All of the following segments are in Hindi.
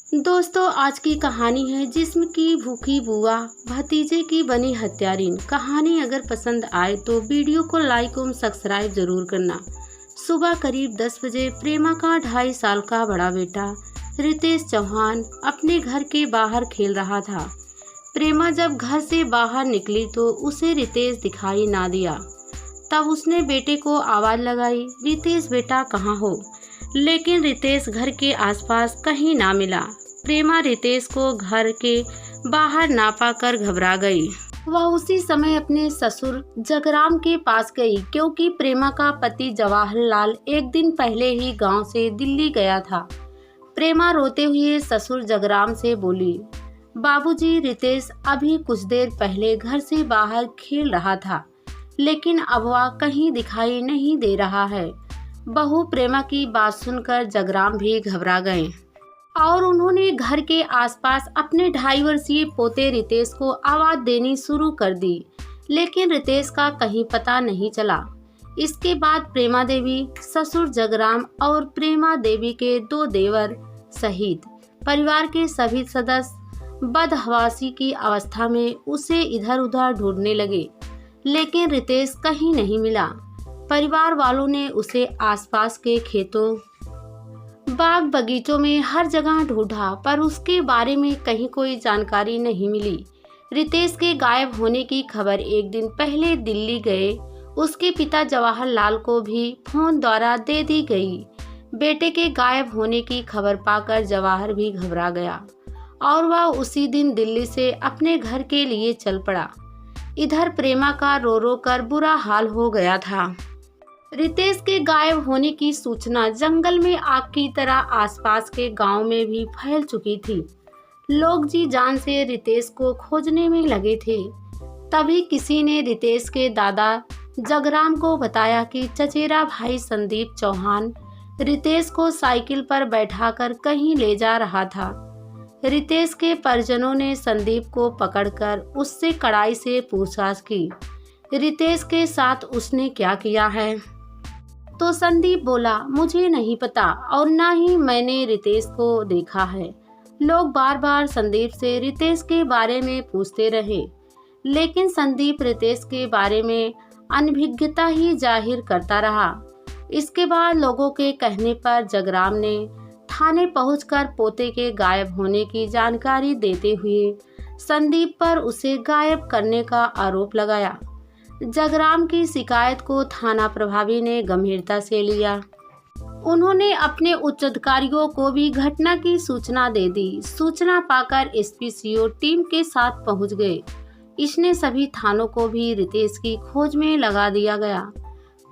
दोस्तों, आज की कहानी है जिस्म की भूखी बुआ भतीजे की बनी हत्यारिन। कहानी अगर पसंद आए तो वीडियो को लाइक और सब्सक्राइब जरूर करना। सुबह करीब 10 बजे प्रेमा का 2.5 साल का बड़ा बेटा रितेश चौहान अपने घर के बाहर खेल रहा था। प्रेमा जब घर से बाहर निकली तो उसे रितेश दिखाई ना दिया। तब उसने बेटे को आवाज़ लगाई, रितेश बेटा कहाँ हो? लेकिन रितेश घर के आसपास कहीं ना मिला। प्रेमा रितेश को घर के बाहर ना पाकर घबरा गई। वह उसी समय अपने ससुर जगराम के पास गई, क्योंकि प्रेमा का पति जवाहरलाल एक दिन पहले ही गांव से दिल्ली गया था। प्रेमा रोते हुए ससुर जगराम से बोली, बाबूजी, रितेश अभी कुछ देर पहले घर से बाहर खेल रहा था, लेकिन अब वह कहीं दिखाई नहीं दे रहा है। बहू प्रेमा की बात सुनकर जगराम भी घबरा गए और उन्होंने घर के आसपास अपने 2.5 वर्षीय पोते रितेश को आवाज़ देनी शुरू कर दी, लेकिन रितेश का कहीं पता नहीं चला। इसके बाद प्रेमा देवी, ससुर जगराम और प्रेमा देवी के 2 देवर सहित परिवार के सभी सदस्य बदहवासी की अवस्था में उसे इधर उधर ढूंढने लगे, लेकिन रितेश कहीं नहीं मिला। परिवार वालों ने उसे आसपास के खेतों, बाग बगीचों में हर जगह ढूंढा, पर उसके बारे में कहीं कोई जानकारी नहीं मिली। रितेश के गायब होने की खबर एक दिन पहले दिल्ली गए उसके पिता जवाहरलाल को भी फोन द्वारा दे दी गई। बेटे के गायब होने की खबर पाकर जवाहर भी घबरा गया और वह उसी दिन दिल्ली से अपने घर के लिए चल पड़ा। इधर प्रेमा का रो रो कर बुरा हाल हो गया था। रितेश के गायब होने की सूचना जंगल में आग की तरह आसपास के गांव में भी फैल चुकी थी। लोग जी जान से रितेश को खोजने में लगे थे। तभी किसी ने रितेश के दादा जगराम को बताया कि चचेरा भाई संदीप चौहान रितेश को साइकिल पर बैठाकर कहीं ले जा रहा था। रितेश के परिजनों ने संदीप को पकड़कर उससे कड़ाई से पूछताछ की, रितेश के साथ उसने क्या किया है? तो संदीप बोला, मुझे नहीं पता और ना ही मैंने रितेश को देखा है। लोग बार बार संदीप से रितेश के बारे में पूछते रहे, लेकिन संदीप रितेश के बारे में अनभिज्ञता ही जाहिर करता रहा। इसके बाद लोगों के कहने पर जगराम ने थाने पहुंचकर पोते के गायब होने की जानकारी देते हुए संदीप पर उसे गायब करने का आरोप लगाया। जगराम की शिकायत को थाना प्रभारी ने गंभीरता से लिया। उन्होंने अपने उच्च अधिकारियों को भी घटना की सूचना दे दी। सूचना पाकर एसपी सीओ टीम के साथ पहुंच गए। इसने सभी थानों को भी रितेश की खोज में लगा दिया गया।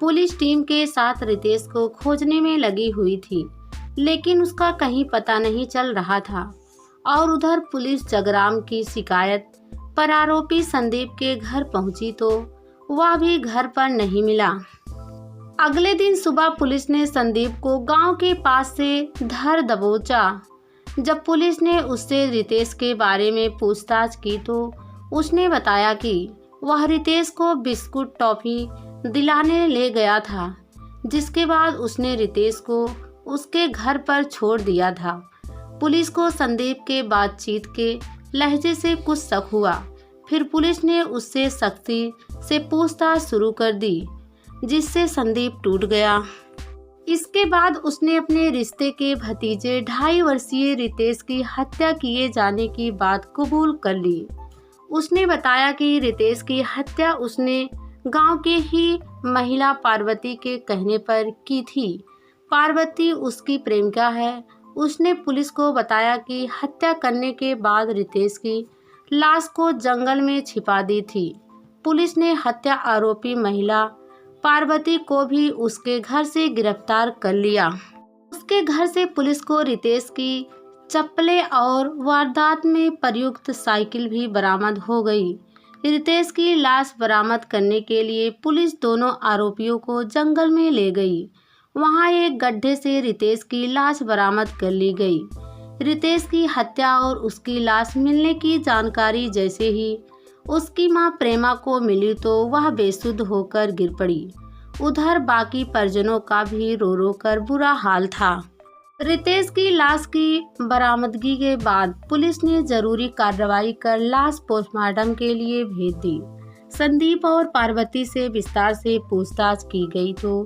पुलिस टीम के साथ रितेश को खोजने में लगी हुई थी, लेकिन उसका कहीं पता नहीं चल रहा था। और उधर पुलिस जगराम की शिकायत पर आरोपी संदीप के घर पहुंची तो वह भी घर पर नहीं मिला। अगले दिन सुबह पुलिस ने संदीप को गांव के पास से धर दबोचा। जब पुलिस ने उससे रितेश के बारे में पूछताछ की तो उसने बताया कि वह रितेश को बिस्कुट टॉफी दिलाने ले गया था, जिसके बाद उसने रितेश को उसके घर पर छोड़ दिया था। पुलिस को संदीप के बातचीत के लहजे से कुछ शक हुआ। फिर पुलिस ने उससे सख्ती से पूछताछ शुरू कर दी, जिससे संदीप टूट गया। इसके बाद उसने अपने रिश्ते के भतीजे 2.5 वर्षीय रितेश की हत्या किए जाने की बात कबूल कर ली। उसने बताया कि रितेश की हत्या उसने गांव के ही महिला पार्वती के कहने पर की थी। पार्वती उसकी प्रेमिका है। उसने पुलिस को बताया कि हत्या करने के बाद रितेश की लाश को जंगल में छिपा दी थी। पुलिस ने हत्या आरोपी महिला पार्वती को भी उसके घर से गिरफ्तार कर लिया। उसके घर से पुलिस को रितेश की चप्पलें और वारदात में प्रयुक्त साइकिल भी बरामद हो गई। रितेश की लाश बरामद करने के लिए पुलिस दोनों आरोपियों को जंगल में ले गई। वहां एक गड्ढे से रितेश की लाश बरामद कर ली गई। रितेश की हत्या और उसकी लाश मिलने की जानकारी जैसे ही उसकी मां प्रेमा को मिली तो वह बेसुध होकर गिर पड़ी। उधर बाकी परिजनों का भी रो रो कर बुरा हाल था। रितेश की लाश की बरामदगी के बाद पुलिस ने जरूरी कार्रवाई कर लाश पोस्टमार्टम के लिए भेज दी। संदीप और पार्वती से विस्तार से पूछताछ की गई तो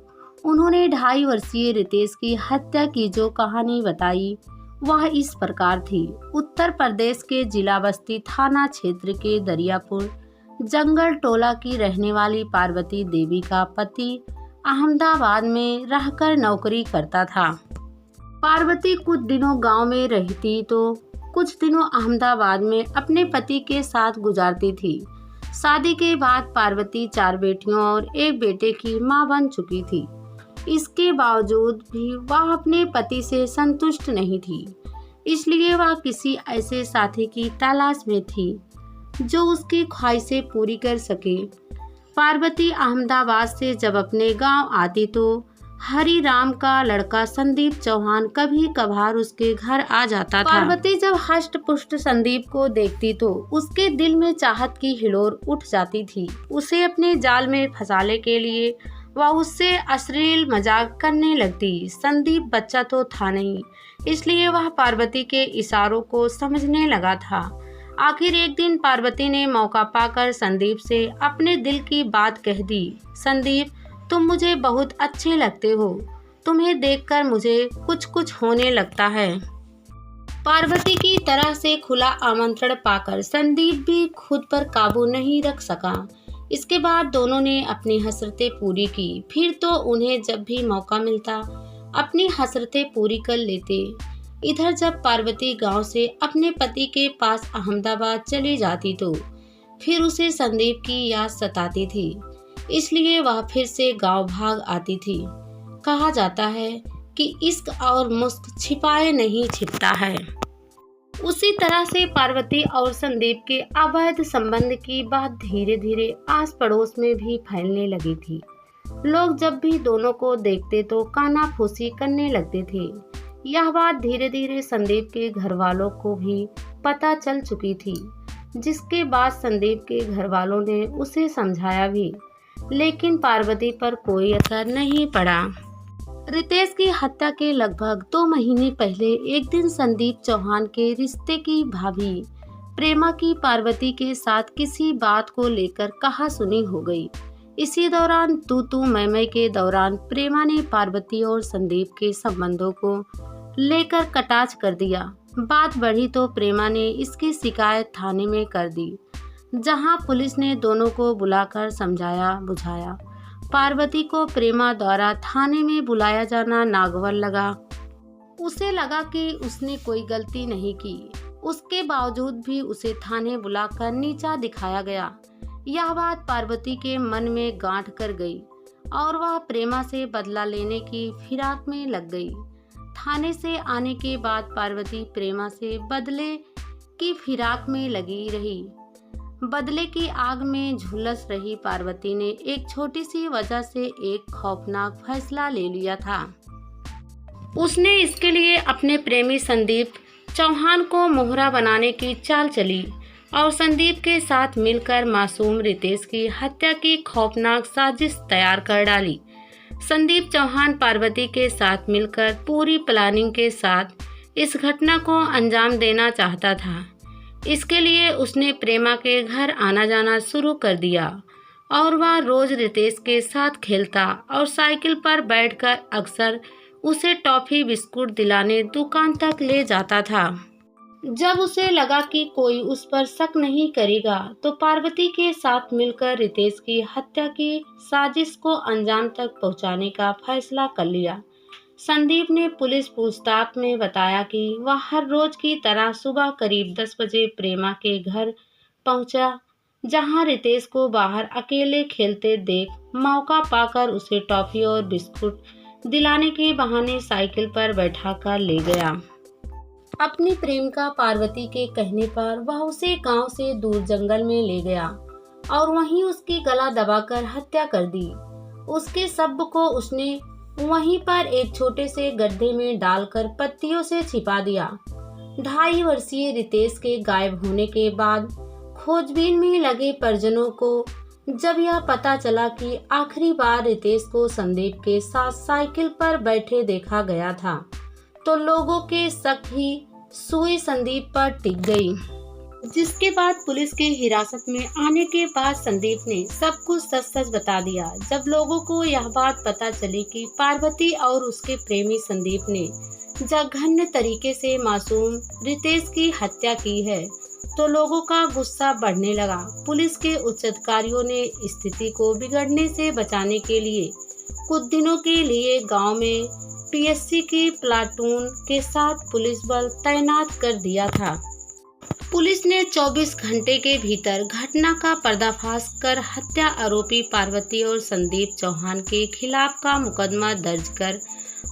उन्होंने 2.5 वर्षीय रितेश की हत्या की जो कहानी बताई वह इस प्रकार थी। उत्तर प्रदेश के जिला बस्ती थाना क्षेत्र के दरियापुर जंगल टोला की रहने वाली पार्वती देवी का पति अहमदाबाद में रहकर नौकरी करता था। पार्वती कुछ दिनों गांव में रहती तो कुछ दिनों अहमदाबाद में अपने पति के साथ गुजारती थी। शादी के बाद पार्वती 4 बेटियों और 1 बेटे की मां बन चुकी थी। इसके बावजूद भी वह अपने पति से संतुष्ट नहीं थी, इसलिए वह किसी ऐसे साथी की तलाश में थी जो उसकी ख्वाहिशें पूरी कर सके। पार्वती अहमदाबाद से जब अपने गांव आती तो हरी राम का लड़का संदीप चौहान कभी कभार उसके घर आ जाता था। पार्वती जब हष्ट पुष्ट संदीप को देखती तो उसके दिल में चाहत की हिलोर उठ जाती थी। उसे अपने जाल में फंसाने के लिए वह उससे अश्लील मजाक करने लगती। संदीप बच्चा तो था नहीं, इसलिए वह पार्वती के इशारों को समझने लगा था। आखिर एक दिन पार्वती ने मौका पाकर संदीप से अपने दिल की बात कह दी। संदीप, तुम मुझे बहुत अच्छे लगते हो, तुम्हें देखकर मुझे कुछ होने लगता है। पार्वती की तरह से खुला आमंत्रण पाकर संदीप भी खुद पर काबू नहीं रख सका। इसके बाद दोनों ने अपनी हसरतें पूरी की। फिर तो उन्हें जब भी मौका मिलता अपनी हसरतें पूरी कर लेते। इधर जब पार्वती गांव से अपने पति के पास अहमदाबाद चली जाती तो फिर उसे संदीप की याद सताती थी, इसलिए वह फिर से गांव भाग आती थी। कहा जाता है कि इश्क और मुस्क छिपाए नहीं छिपता है। उसी तरह से पार्वती और संदीप के अवैध संबंध की बात धीरे धीरे आस पड़ोस में भी फैलने लगी थी। लोग जब भी दोनों को देखते तो कानाफूसी करने लगते थे। यह बात धीरे धीरे संदीप के घर वालों को भी पता चल चुकी थी, जिसके बाद संदीप के घर वालों ने उसे समझाया भी, लेकिन पार्वती पर कोई असर नहीं पड़ा। रितेश की हत्या के लगभग 2 महीने पहले एक दिन संदीप चौहान के रिश्ते की भाभी प्रेमा की पार्वती के साथ किसी बात को लेकर कहासुनी हो गई। इसी दौरान तू मैं के दौरान प्रेमा ने पार्वती और संदीप के संबंधों को लेकर कटाक्ष कर दिया। बात बढ़ी तो प्रेमा ने इसकी शिकायत थाने में कर दी, जहां पुलिस ने दोनों को बुलाकर समझाया बुझाया। पार्वती को प्रेमा द्वारा थाने में बुलाया जाना नागवार लगा। उसे लगा कि उसने कोई गलती नहीं की, उसके बावजूद भी उसे थाने बुलाकर नीचा दिखाया गया। यह बात पार्वती के मन में गांठ कर गई और वह प्रेमा से बदला लेने की फिराक में लग गई। थाने से आने के बाद पार्वती प्रेमा से बदले की फिराक में लगी रही। बदले की आग में झुलस रही पार्वती ने एक छोटी सी वजह से एक खौफनाक फैसला ले लिया था। उसने इसके लिए अपने प्रेमी संदीप चौहान को मोहरा बनाने की चाल चली और संदीप के साथ मिलकर मासूम रितेश की हत्या की खौफनाक साजिश तैयार कर डाली। संदीप चौहान पार्वती के साथ मिलकर पूरी प्लानिंग के साथ इस घटना को अंजाम देना चाहता था। इसके लिए उसने प्रेमा के घर आना जाना शुरू कर दिया और वह रोज रितेश के साथ खेलता और साइकिल पर बैठकर अक्सर उसे टॉफी बिस्कुट दिलाने दुकान तक ले जाता था। जब उसे लगा कि कोई उस पर शक नहीं करेगा तो पार्वती के साथ मिलकर रितेश की हत्या की साजिश को अंजाम तक पहुंचाने का फैसला कर लिया। संदीप ने पुलिस पूछताछ में बताया कि वह हर रोज की तरह सुबह करीब 10 बजे प्रेमा के घर पहुंचा, जहां रितेश को बाहर अकेले खेलते देख मौका पाकर उसे टॉफी और बिस्कुट दिलाने के बहाने साइकिल पर बैठाकर ले गया। अपनी प्रेमिका पार्वती के कहने पर वह उसे गांव से दूर जंगल में ले गया और वहीं उसकी गला दबाकर हत्या कर दी। उसके शव को उसने वहीं पर एक छोटे से गड्ढे में डालकर पत्तियों से छिपा दिया। 2.5 वर्षीय रितेश के गायब होने के बाद खोजबीन में लगे परिजनों को जब यह पता चला कि आखिरी बार रितेश को संदीप के साथ साइकिल पर बैठे देखा गया था, तो लोगों के शक ही सुई संदीप पर टिक गई, जिसके बाद पुलिस के हिरासत में आने के बाद संदीप ने सब कुछ सच सच बता दिया। जब लोगों को यह बात पता चली कि पार्वती और उसके प्रेमी संदीप ने जघन्य तरीके से मासूम रितेश की हत्या की है, तो लोगों का गुस्सा बढ़ने लगा। पुलिस के उच्च अधिकारियों ने स्थिति को बिगड़ने से बचाने के लिए कुछ दिनों के लिए गांव में पीएससी की प्लाटून के साथ पुलिस बल तैनात कर दिया था। पुलिस ने 24 घंटे के भीतर घटना का पर्दाफाश कर हत्या आरोपी पार्वती और संदीप चौहान के खिलाफ का मुकदमा दर्ज कर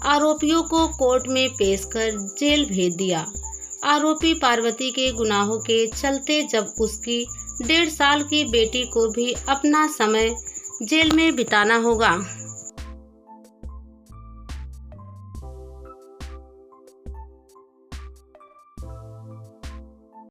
आरोपियों को कोर्ट में पेश कर जेल भेज दिया। आरोपी पार्वती के गुनाहों के चलते जब उसकी 1.5 साल की बेटी को भी अपना समय जेल में बिताना होगा,